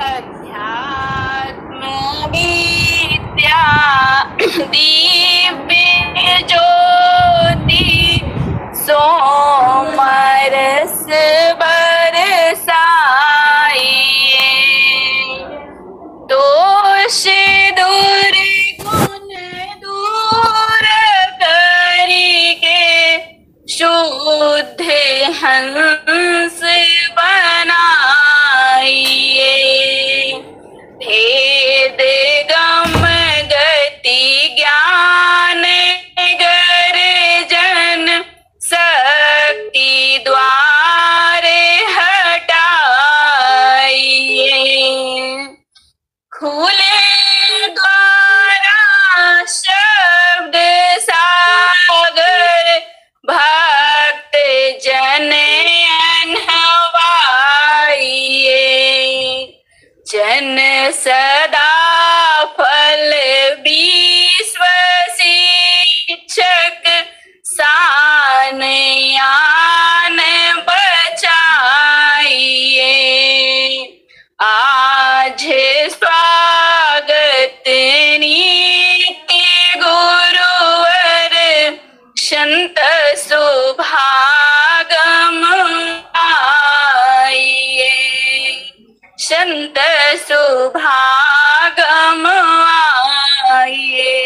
अध्यात्म विद्या दिव्य ज्योति सोमरस बरसाइए, दोष दूर गुण दूर करके शुद्ध हंस बनाइए, भेद गम गति ज्ञान गर्जन शक्ति द्वारे हटाइए, खुले द्वारा शब्द सागर भक्त जन अनहवाइए, जन सदा फल विश्व शिक्षक सान यान बचाइए, आज स्वागत नित्य गुरुवर संत सुभागम आइए, संत सुभागम आइए।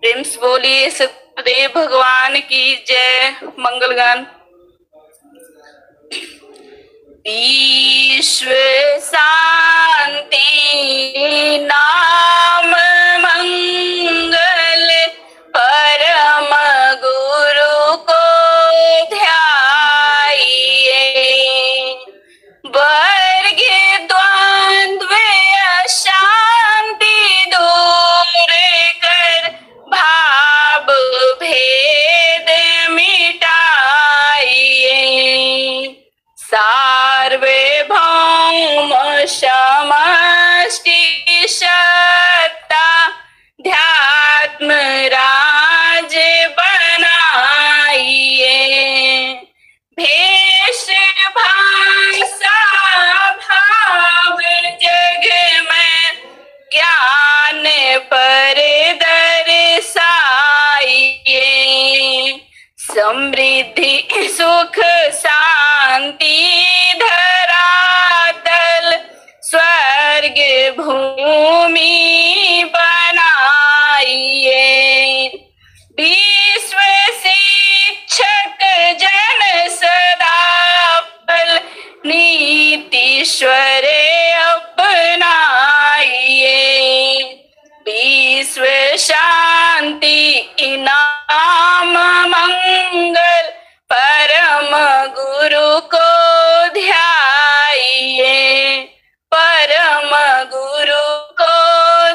प्रेम से बोलिए सतदेव भगवान की जय। मंगलगान। विश्व शांति नाम मंगल परम गुरु को ध्याइए, वर्ग द्वंद्व अशांति दूर कर भाव भेद मिटाइए, सार्वभौम समष्टि सत्ता ध्यात्म राज बनाइए, भेष भाषा भाव जग में ज्ञान पर दर्शाइए, समृद्धि सुख शांति धरातल स्वर्ग भूमि बनाइए, विश्व शिक्षक जन सदा फल नीतीश्वर अपनाइए, विश्व शांति इनाम मंगल परम गुरु को ध्याइए, परम गुरु को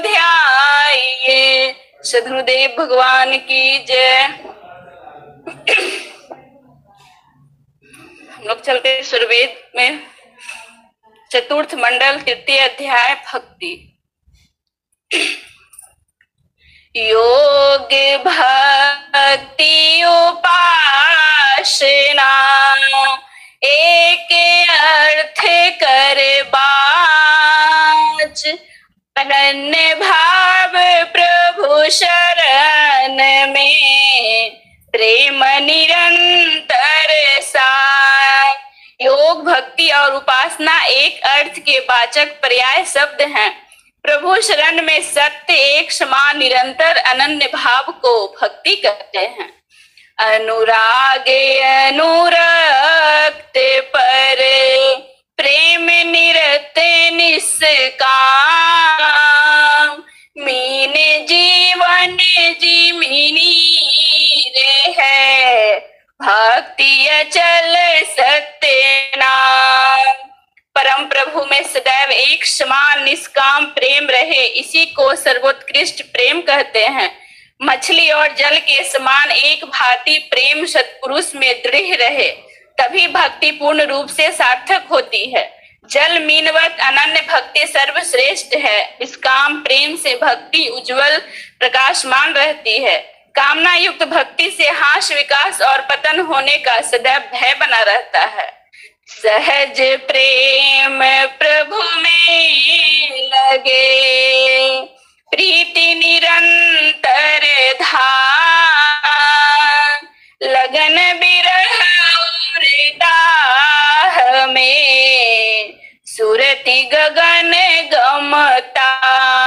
ध्याइए। सद्गुरुदेव भगवान की जय। हम लोग चलते सुरवेद में चतुर्थ मंडल तृतीय अध्याय भक्ति। योग भक्ति उपासना एक अर्थ कर बाज, अनन्य भाव प्रभु शरण में प्रेम निरंतर साय। योग भक्ति और उपासना एक अर्थ के वाचक पर्याय शब्द हैं। प्रभु शरण में सत्य एक समान निरंतर अनन्य भाव को भक्ति कहते हैं। अनुरागे अनुरक्त पर प्रेम निरत निष्काम, मीन जीवन जिमिनी रे है भक्ति अचल सत्य नाम। परम प्रभु में सदैव एक समान निष्काम प्रेम रहे, इसी को सर्वोत्कृष्ट प्रेम कहते हैं। मछली और जल के समान एक भांति प्रेम सत्पुरुष में दृढ़ रहे, तभी भक्ति पूर्ण रूप से सार्थक होती है। जल मीनवत अनन्य भक्ति सर्वश्रेष्ठ है। इस काम प्रेम से भक्ति उज्जवल प्रकाशमान रहती है। कामना युक्त भक्ति से हास विकास और पतन होने का सदैव भय बना रहता है। सहज प्रेम प्रभु में लगे, प्रीति निरंतर धार, लगन बिरह और दाह में, सुरति गगन गमतार।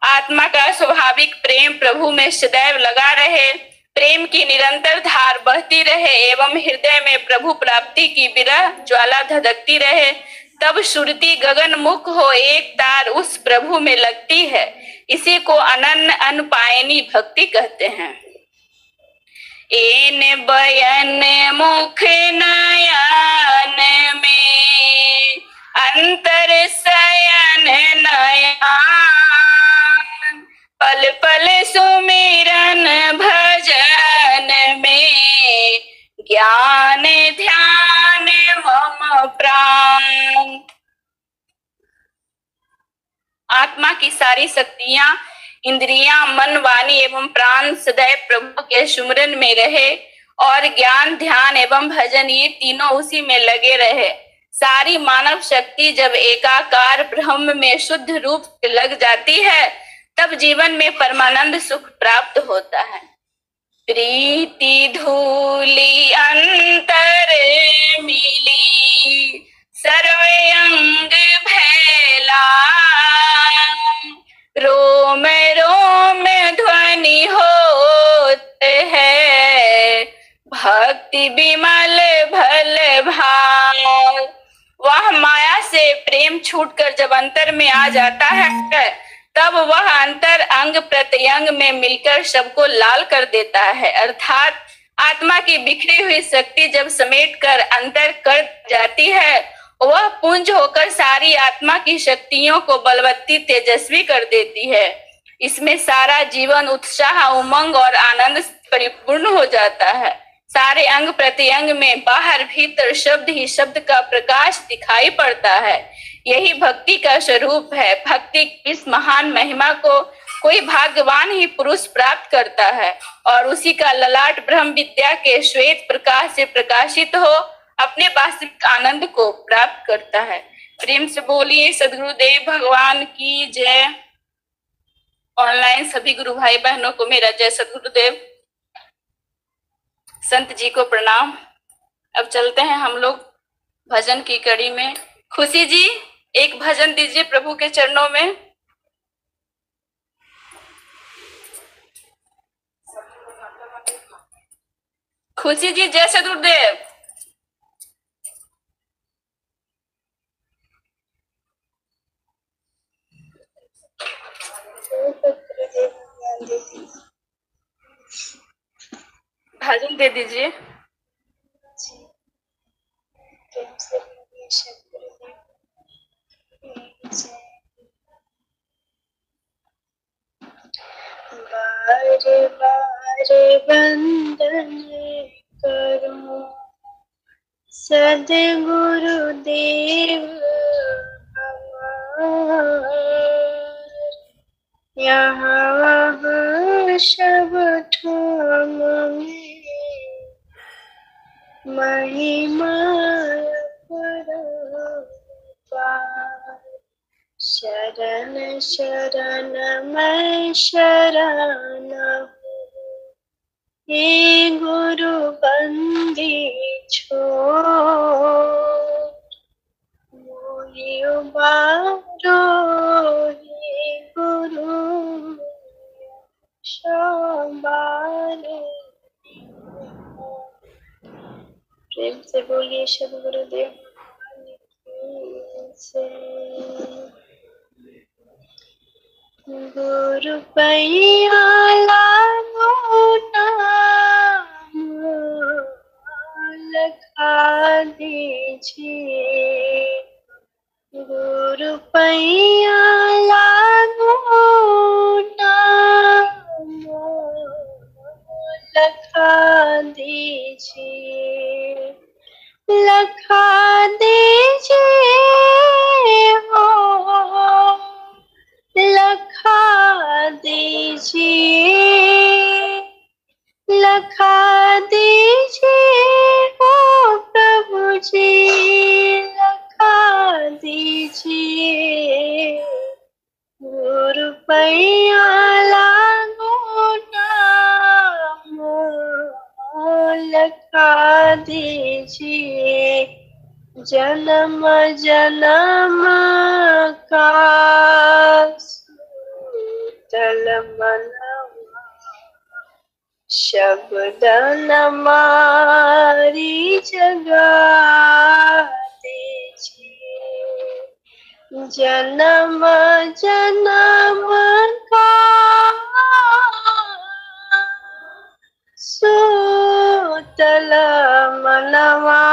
आत्मा का स्वाभाविक प्रेम प्रभु में सदैव लगा रहे, प्रेम की निरंतर धार बहती रहे एवं हृदय में प्रभु प्राप्ति की विरह ज्वाला धधकती रहे, तब सुरति गगन मुख हो एक तार उस प्रभु में लगती है। इसी को अनन्य अनुपायनी भक्ति कहते हैं। एन बयन मुख नयन में, अंतर शयन नयन, पल पल सुमिरन भजन में, ज्ञान ध्यान मम प्राण। आत्मा की सारी शक्तियां, इंद्रियां, मन, वाणी एवं प्राण सदैव प्रभु के सुमिरन में रहे और ज्ञान, ध्यान एवं भजन ये तीनों उसी में लगे रहे। सारी मानव शक्ति जब एकाकार ब्रह्म में शुद्ध रूप से लग जाती है, तब जीवन में परमानंद सुख प्राप्त होता है। प्रीति धूलि अंतर मिली, सर्व अंग फैला, रोम रोम ध्वनि होत है, भक्ति विमल भल भाव। वह माया से प्रेम छूटकर जब अंतर में आ जाता है, तब वह अंतर अंग प्रत्यंग में मिलकर सबको लाल कर देता है। अर्थात आत्मा की बिखरी हुई शक्ति जब समेट कर अंतर कर जाती है, वह पुंज होकर सारी आत्मा की शक्तियों को बलवत्ती तेजस्वी कर देती है। इसमें सारा जीवन उत्साह, उमंग और आनंद से परिपूर्ण हो जाता है। सारे अंग प्रत्यंग में बाहर भीतर शब्द ही शब्द का प्रकाश दिखाई पड़ता है। यही भक्ति का स्वरूप है। भक्ति की इस महान महिमा को कोई भाग्यवान ही पुरुष प्राप्त करता है और उसी का ललाट ब्रह्म विद्या के श्वेत प्रकाश से प्रकाशित हो अपने वास्तविक आनंद को प्राप्त करता है। प्रेम से बोलिए सद्गुरुदेव भगवान की जय। ऑनलाइन सभी गुरु भाई बहनों को मेरा जय सद्गुरुदेव, संत जी को प्रणाम। अब चलते हैं हम लोग भजन की कड़ी में। खुशी जी एक भजन दीजिए प्रभु के चरणों में। खुशी जी जय सद्गुरुदेव। भजन दे दीजिए। बार बार वंदन करो सद्गुरुदेव हमार, यहाँ वहाँ सब ठाम में महिमा परम्पार। शरण शरण मैं शरण हूँ, हे गुरु बंदी छोड़, मोहि उबारो हे गुरु संबारे। प्रेम से बोलिए सब गुरुदेव भगवान की जय। गुरु पैया लागो नाम लखा दीजिए, गुरु पैया लागो नाम लखा दीजिए, लखा दीजिए हो, लखा दीजिए, लखा दीजिए हो प्रभु जी। जन्म जन्म का सूतल मनवा शब्द नमारी जगाते छिए। जन्म जन्म का सूतल मनवा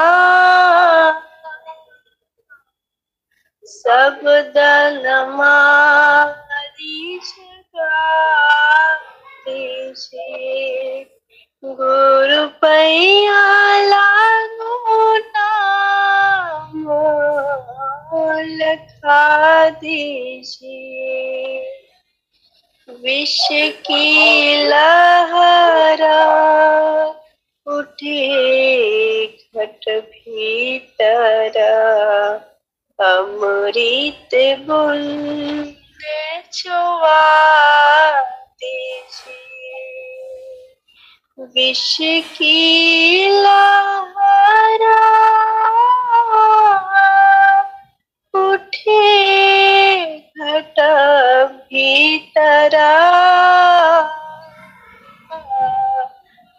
शब्द नमारी जगाते छिए। गुरु पैया लागू नाम लखा दीजिए। विष की लहरा उठे घट भीतरा अमृत बूंद छुआ दीजिए। विष की लहरा उठे घट भीतरा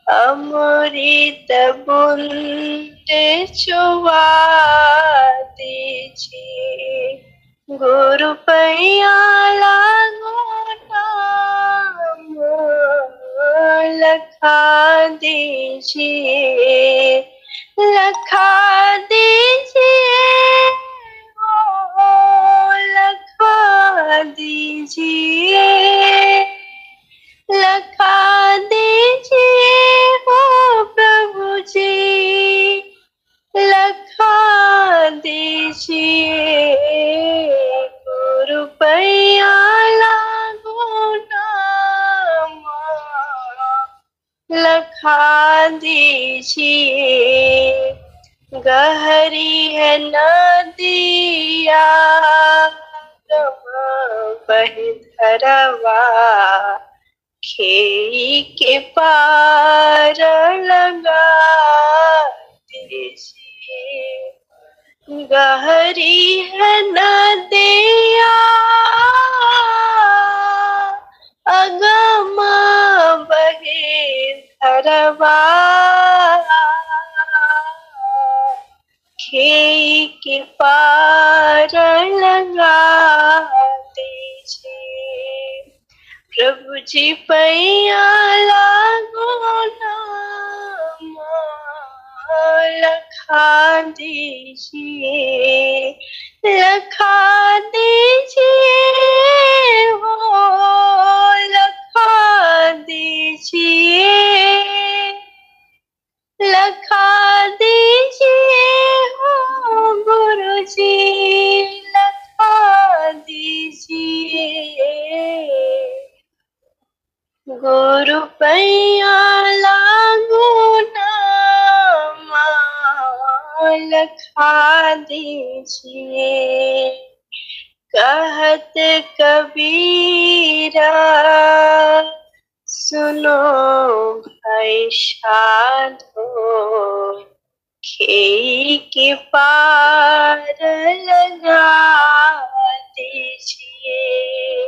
अमृत बूंद छुआ दीजिए। गुरु पैया लागू नाम लखा दीजिए। लखा दीजिए ओ लखा दीजिए। लखा दीजिए हो प्रभु जी। लखा दीजिए। गुरु पैया लागू नाम लखा दीजिए। गहरी है नदिया बहे धरवा खेई के पार लगा दीजिए। गहरी है नदिया अगम बहे धरवा खेई के पार लगा दीजिए। प्रभु जी पैया लागू नाम लखा दीजिए। लखा दीजिए हो लखा दीजिए। लखा दीजिए हो गुरु जी। लखा दीजिए। गुरु पैया लागू नाम लखा दीजिए। कहत कबीरा सुनो भाई साधो खेई के पार लगा दीजिए।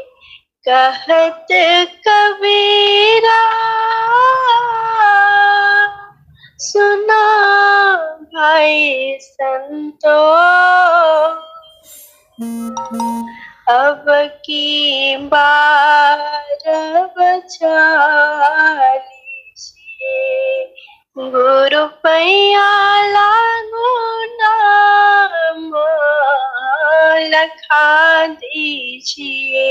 कहत कबीरा सुना भाई संतो अब की बार बचा लीजिए। गुरु पैया लागू नाम लखा दीजिए।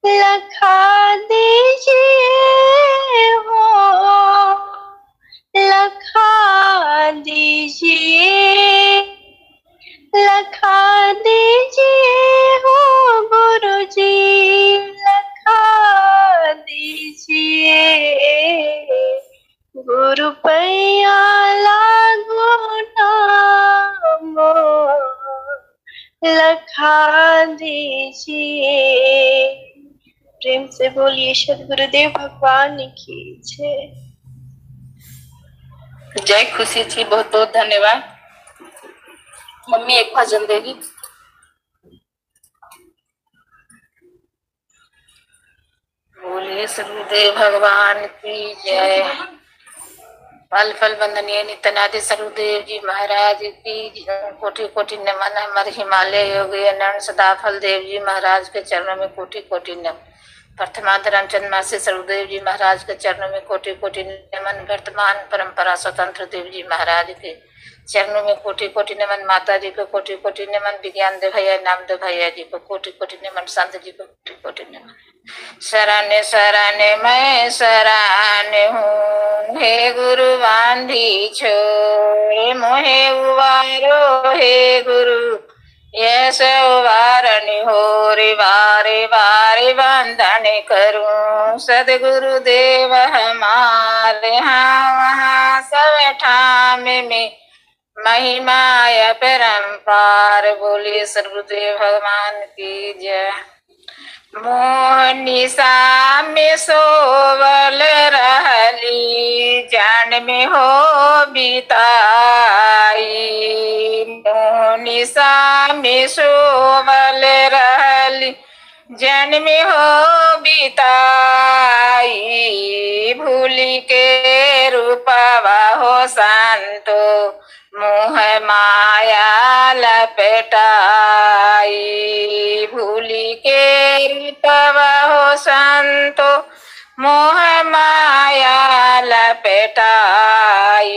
लखा दीजिए हो लखा दीजिए। लखा दीजिए हो गुरु जी। लखा दीजिए। गुरु पैया लागू नाम लखा दीजिए। प्रेम से बोलिए सद्गुरुदेव भगवान की जय। जय खुशी जी, बहुत बहुत धन्यवाद। मम्मी एक भजन देगी। बोलिए सरुदेव भगवान की जय। फल फल वंदनीय नित्यनादि सरुदेव जी महाराज की कोटि कोटि नमन। हमारे हिमालय योगी अनंत सदा फल देव जी महाराज के चरणों में कोटि कोटि नमन। वर्तमान रामचंद्र मासी सरुदेव जी महाराज के चरणों में कोटि कोटि नमन। वर्तमान परंपरा स्वतंत्र देव जी महाराज के चरणों में कोटि कोटि नमन। माता जी को कोटि कोटि नमन। विज्ञान देव भैया नाम देव भैया जी को कोटि कोटि नमन। संत जी को कोटि कोटि नमन। शरण शरण मैं शरण हूँ, हे गुरु बांधी छोरे मोहे उबारो, हे गुरु यस उबारनि हो रे बारे बारे बंधन करूं। सदगुरु देव हमारे हाँ वहाँ सब ठाम में महिमाय परम्पार। बोलिए सदगुरुदेव भगवान की जय। मोहनिसा में सोवल रहली, जान में हो बिताई। मोहनिसा में सोवल रहली, जन में हो बिताई। भूली के रूपवा हो संतो, मोह माया लपेटाई। भूली के रूपवा हो संतो, मोह माया लपेटाई।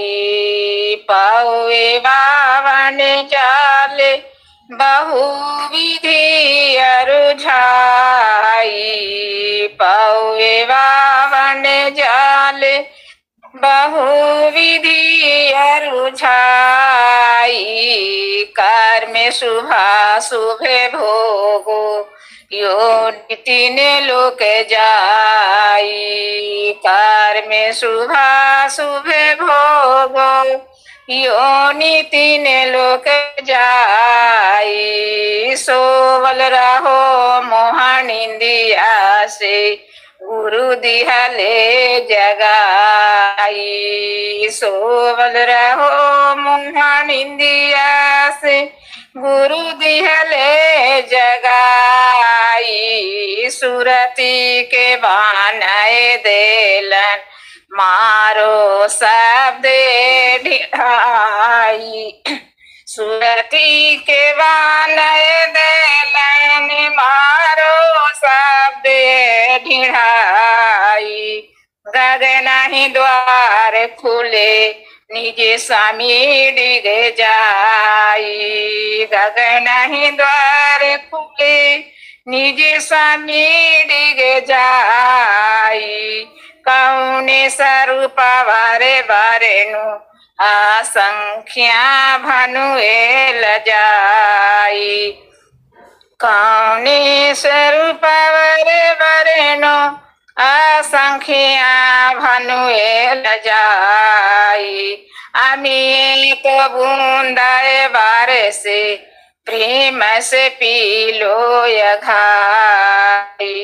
पौए बावन जाले बहुविधि अरुझाई। पौए बावन जाले बहुविधि अरुझाई। कर में शुभा शुभे भोगो, यो तीन लोक जाई। कर में शुभा शुभे भोगो, योनि तीन लोक जाई। सोवल रहो मोहनिंदिया से, गुरु दिहले जगाई। सोवल रहो मोहनिंदिया से, गुरु दिहले जगाई। सुरती के बानाए देलन, मारो शब्द ढिढाई। सुरती के बानाए देलन, मारो शब्द ढिढाई। गगन ही द्वार खुले, निजे स्वामी डिग जाई। गगन ही द्वार खुले, निजे स्वामी डिग जाई। कौने स्वरूप वारे बारे नु, असंख्या भनुएल जाई। कौने स्वरूप वारे बारे नु, असंख्या भनुएल जाई। आमी एक बूंदाए बारे से, प्रेम से पी लो या घाई।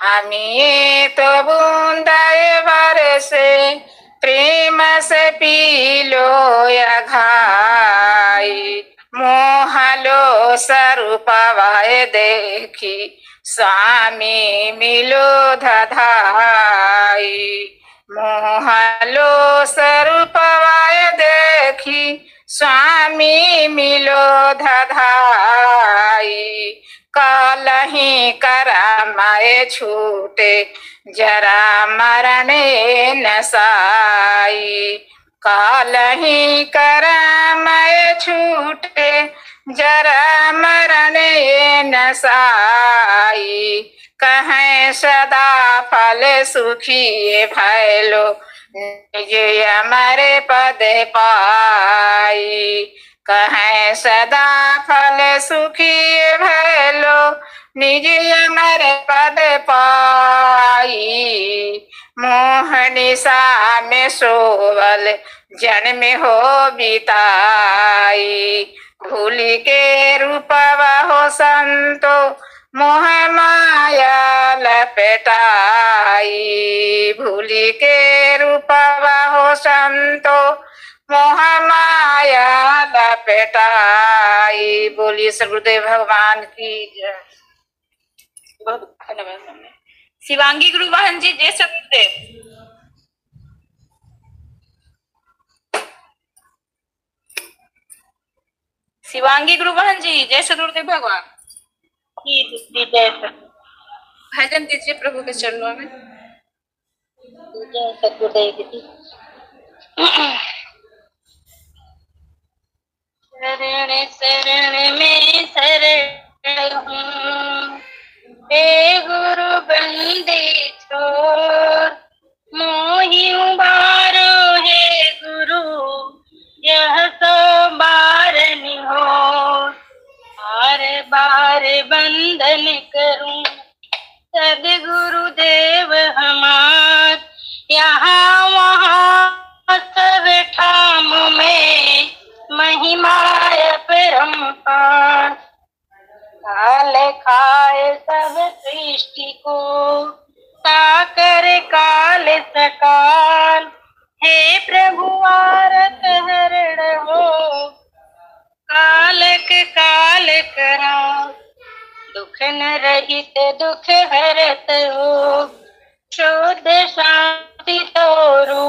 आमी तो बूंदाए बारे से, प्रेम से पी लो या घाई। मोहलो स्वरूपवाए देखी, स्वामी मिलो धधाई। मोहलो स्वरूपवाए देखी, स्वामी मिलो धधाई। कालही करामाए छूटे, जरा मरणे नसाई। कालही करामाए छूटे, जरा मरणे नसाई। कहें सदा फल सुखी भैलो, निज अमर पद पाई। कहें सदा फल सुखी भैलो, निज अमर पद पाई। मोहनिसा में सोवल, जन में हो बिताई। भूली के रूपवा हो संतो, मोह माया लपेटाई। भूली के रूपवा हो संतो, मोह माया लपेटाई। बोलिए सदगुरुदेव भगवान की जय। बहुत धन्यवाद। शिवांगी गुरु बहन जी जय सदगुरुदेव। शिवांगी गुरु बहन जी जय सदगुरुदेव भगवान। जय भजन दीजिए प्रभु के चरणों में। सदगुरुदेव दीदी। शरण शरण में शरण हूँ, हे गुरु बंदे छोड़, मोहि उबारो हे गुरु, यह तो बारन हो। बार बार बंदन करूं सदगुरुदेव हमार, यहाँ वहाँ सब ठाम में महिमा परम्पार। काल खाए सब सृष्टि को, ताकर काल सकाल, हे प्रभु आरत हरण हो, कालक काल करा। दुख न रहित दुख हरत हो, शुद्ध शांति तोरू,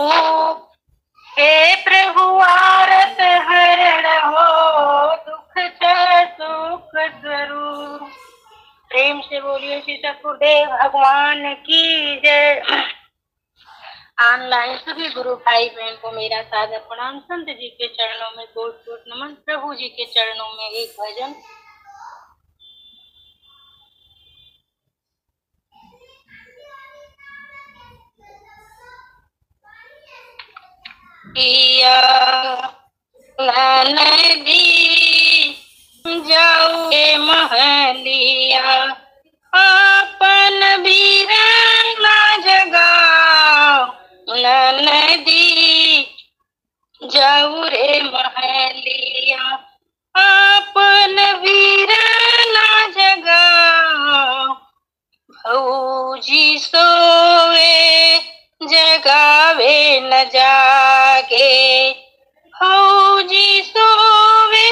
हे प्रभु आरत हरण हो, दुख क्षय सुख स्वरूप। प्रेम से बोलिए श्री सदगुरुदेव भगवान की जय। ऑनलाइन सभी गुरु भाई बहन को मेरा सादर प्रणाम। संत जी के चरणों में कोट कोट नमन। प्रभु जी के चरणों में एक भजन। नदी जाऊ महलिया, आपन बीराना जगाओ। नदी जाऊ रे महलिया, आपन बीराना जगाओ। भौजी सोए जगावे न जागे, भौजी सोवे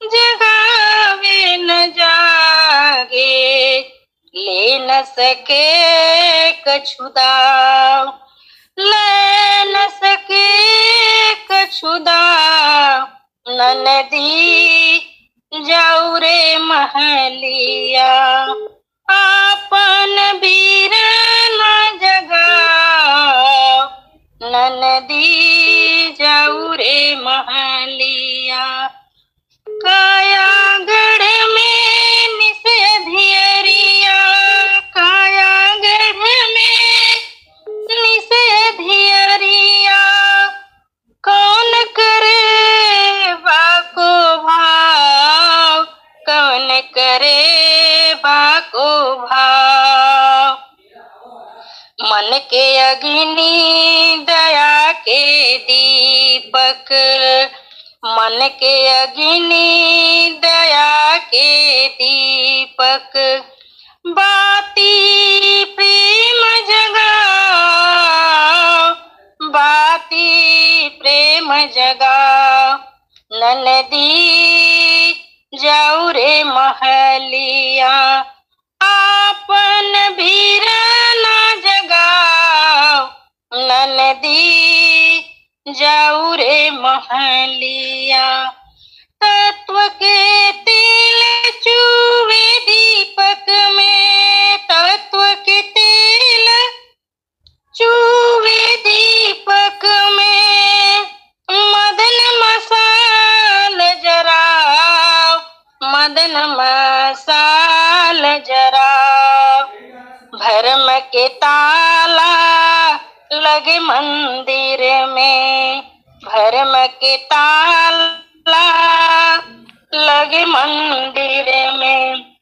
जगावे न जागे। ले न सके कछु दाव, ले न सके कछु दाव। नदी जाऊ रे महलिया, आपन बीराना जगाओ। नदी जाऊ रे महलिया, काया गढ़ में निषेधियरिया, काया गढ़ में निषेधियरिया। कौन करे बाको भाव, कौन करे बाको भाव। मन के अग्नि दया के दीपक, मन के अग्नि दया के दीपक। बाती प्रेम जगाओ, बाती प्रेम जगाओ। नदी जाऊ रे महलिया, आपन बीराना जगाओ। नदी जाऊ रे महलिया, तत्व के तेल चूवे दीपक में, तत्व के तेल चूवे दीपक में। मदन मसाल जराओ, मदन मसाल जराओ। भरम के ताला लगे मंदिर में, भरम के ताला लगे मंदिर में।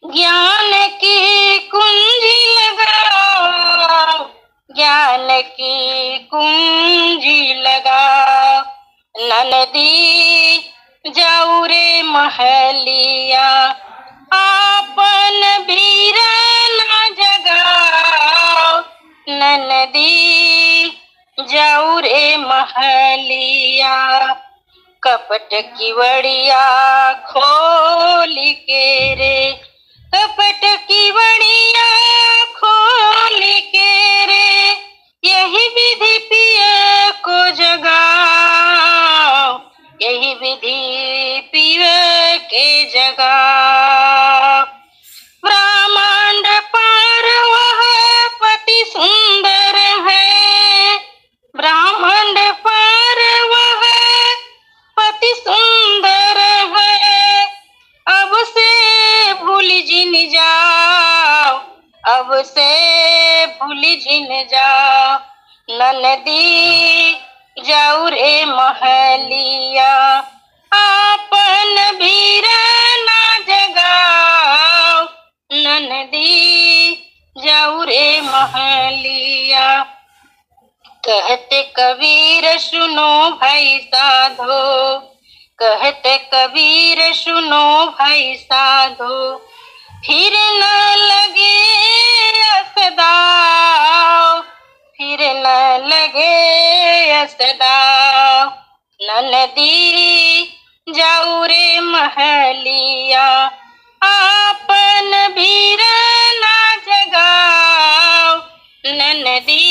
ज्ञान की कुंजी लगाओ, ज्ञान की कुंजी लगाओ। नदी जाऊ रे महलिया, आपन बीराना जगाओ। नदी जाऊ रे महलिया, कपट की वड़िया खोल के रे, कपट की वड़िया खोल के रे, यही विधि पिया को जगाओ, यही विधि पिया के जगाओ। ब्रह्मांड पार वह पति सुंदर है, ब्रह्मांड पार वह पति सुंदर है, अब से भूल जिन जाओ, अब से भूल जिन जाओ। ननदी जाऊ रे महलिया, आपन भीरा ना जगाओ, ननदी जाऊ रे महलिया। कहते कबीर सुनो भाई साधो, कहते कबीर सुनो भाई साधो, फिर न लगे असदाओ, फिर न लगे असदाओ। ननदी जाऊ रे महलिया, आपन भीरा ना जगाओ, ननदी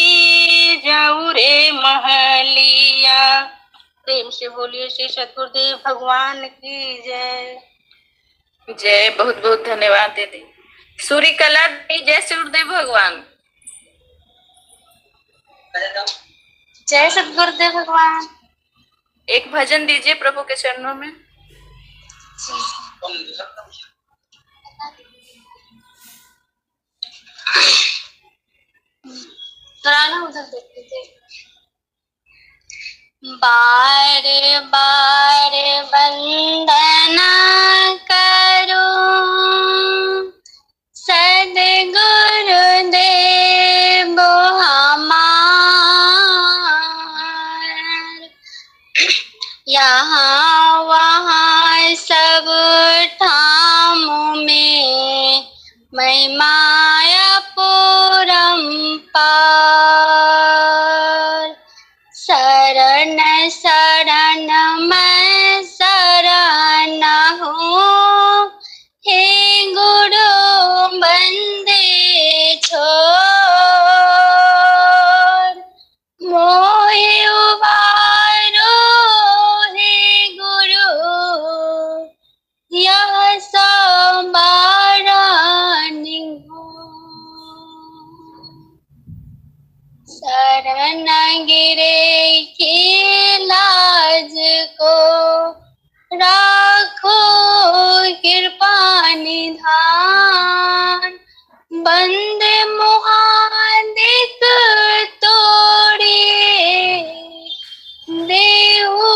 जाऊ रे महलिया। प्रेम से बोलिए श्री सतगुरुदेव भगवान की जय। जय। बहुत बहुत धन्यवाद दीदी। सूर्य कला दी, जय सूर्यदेव भगवान। जय सतगुरुदेव भगवान। एक भजन दीजिए प्रभु के चरणों में। उधर देखते बार बार वंदना करो सद्गुरु देव हमार, यहाँ वहाँ सब ठाम में महिमाया परम्पार। शरण शरण मैं शरण हूँ, हे गुरु बंदे छोड़, मोहे उबारो हे गुरु, यह संबारानी हो। शरण गिरे की लाज को राखो कृपा निधान, बंदे मुहादिक तोड़े देहु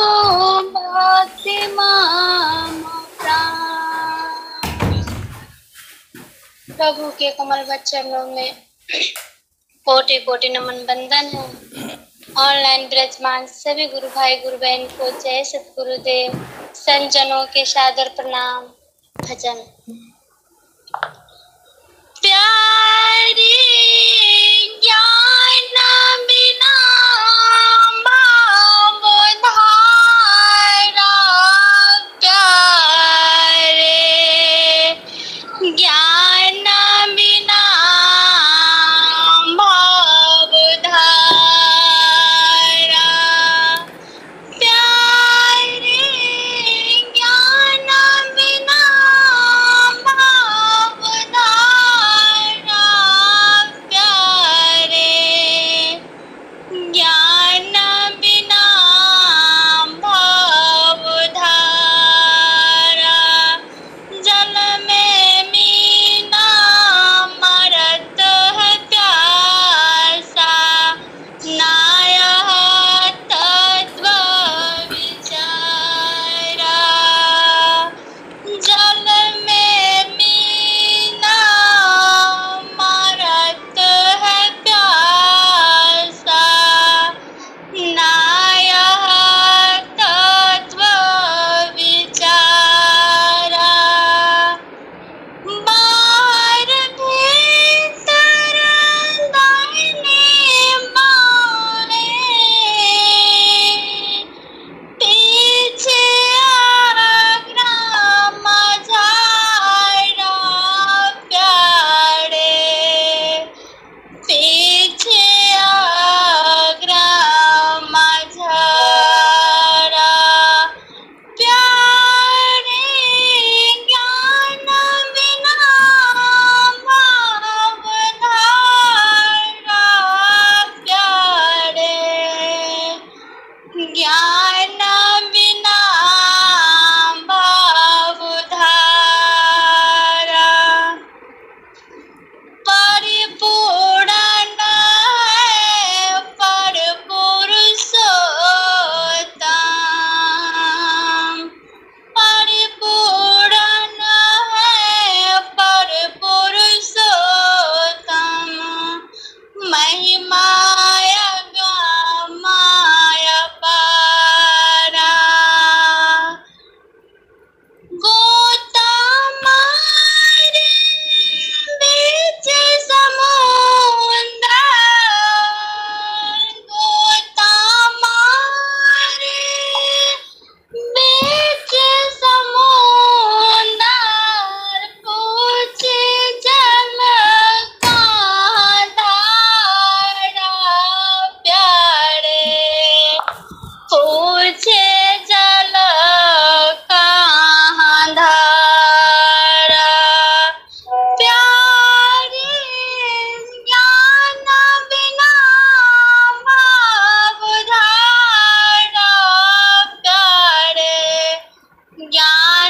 भक्ति माम प्राण। प्रभु के कमल वचनों में कोटि कोटि नमन बंदन है। ऑनलाइन विराजमान सभी गुरु भाई गुरु बहन को जय सतगुरुदेव। संतजनों के सादर प्रणाम। भजन। प्यारी ज्ञान बिना भाव धारा, प्यारे ज्ञान बिना भाव धारा, प्यारे ज्ञान बिना भाव धारा, प्यारे ज्ञान बिना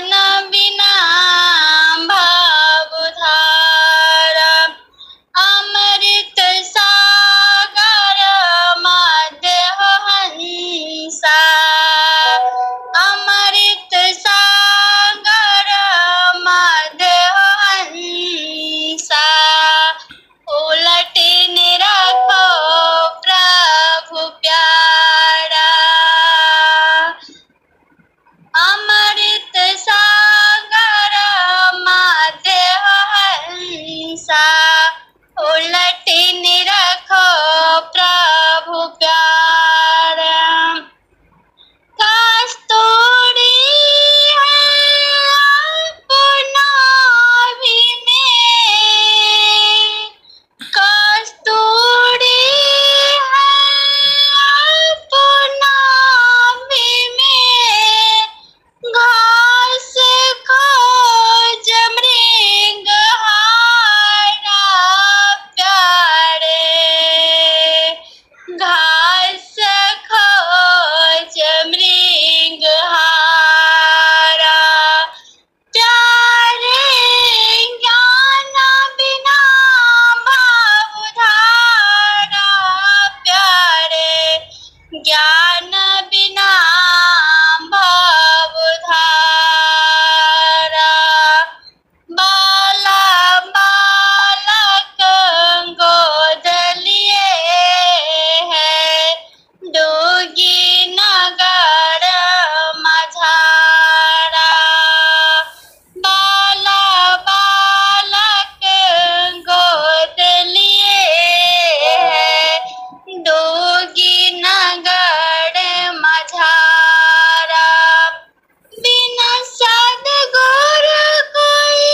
ज्ञान बिना भवधारा अमृत सागर मध्य हंसा अमृत सागर मध्य हंसा उलट निरखो प्रभु प्यारा अमृत सागर मध्य हंसा उलट निरखो प्रभु प्यारा कस्तूरी है अपना भी में कस्तूरी है अपना भी में घास खोज मृग हारा प्यारे घास खोज मृग हारा प्यारे ज्ञान बिना भवधारा प्यारे ज्ञान बिना भवधारा बाला बालक गोद लिए है डोगी नगर मझारा बाला बालक गोद लिए है डोगी नगर मझारा बिना सद्गुरु कोई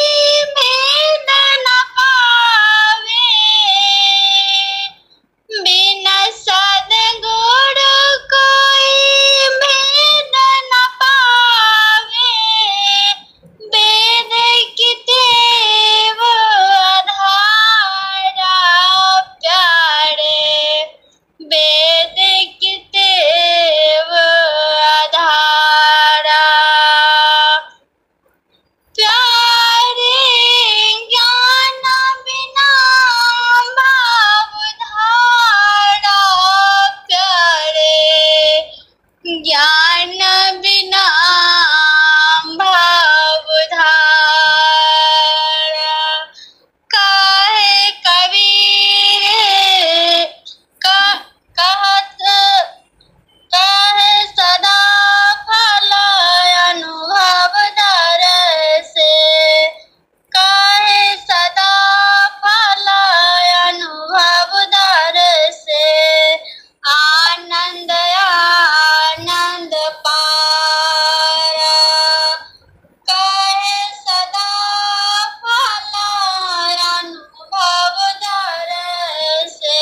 भेद न पावे बिना सद्गुरु कोई भेद न पावे वेद की देव आधारा प्यारे वेद की देव आधारा प्यारे ज्ञान बिना भवधारा प्यारे ज्ञान बिना भवधारा काहे कबीर कहत काहे सदा फल अनुभव दर से काहे सदा फल अनुभव दर से आनंद आनंद पारा काहे सदा फल अनुभव दर से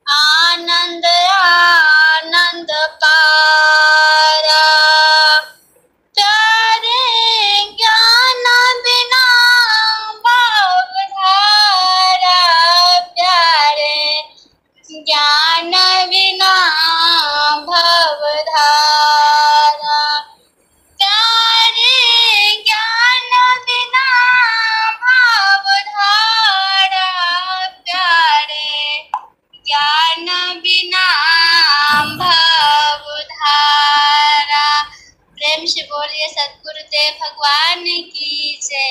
आनंद आनंद पारा प्यारे ज्ञान बिना भवधारा प्यारे ज्ञान बिना भवधारा प्यारे ज्ञान बिना भवधारा प्यारे ज्ञान बिना भवधारा प्रेम से बोलिए सद्गुरुदेव भगवान की जय।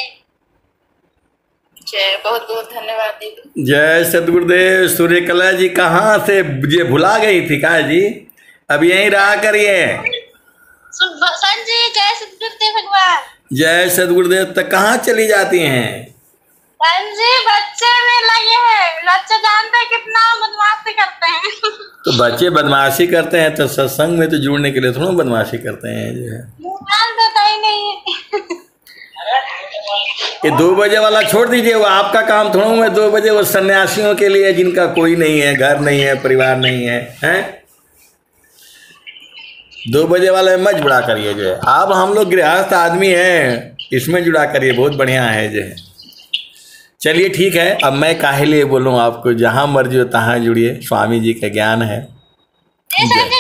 जय, बहुत बहुत धन्यवाद दीदी। जय सद्गुरुदेव। सूर्यकला जी कहाँ से ये भुला गई थी का जी? अब यहीं रहा करिए। सर जी जय सद्गुरुदेव भगवान। जय सद्गुरुदेव। तक कहाँ चली जाती हैं? सर जी बच्चे में लगे हैं, बच्चे जानते हैं कितना बदमाशी करते हैं। तो बच्चे बदमाशी करते हैं तो सत्संग में तो जुड़ने के लिए थोड़ा बदमाशी करते हैं जो है। मोबाइल देता ही नहीं है। ये 2 बजे वाला छोड़ दीजिए, वो आपका काम थोड़ा है। 2 बजे वो सन्यासियों के लिए जिनका कोई नहीं है, घर नहीं है, परिवार नहीं है, हैं? 2 बजे वाले मत जुड़ा करिए जो है। आप हम लोग गृहस्थ आदमी हैं, इसमें जुड़ा करिए, बहुत बढ़िया है जो है। चलिए ठीक है, अब मैं काहे लिए बोलूँ आपको, जहाँ मर्जी हो तहाँ जुड़िए, स्वामी जी का ज्ञान है। सर जी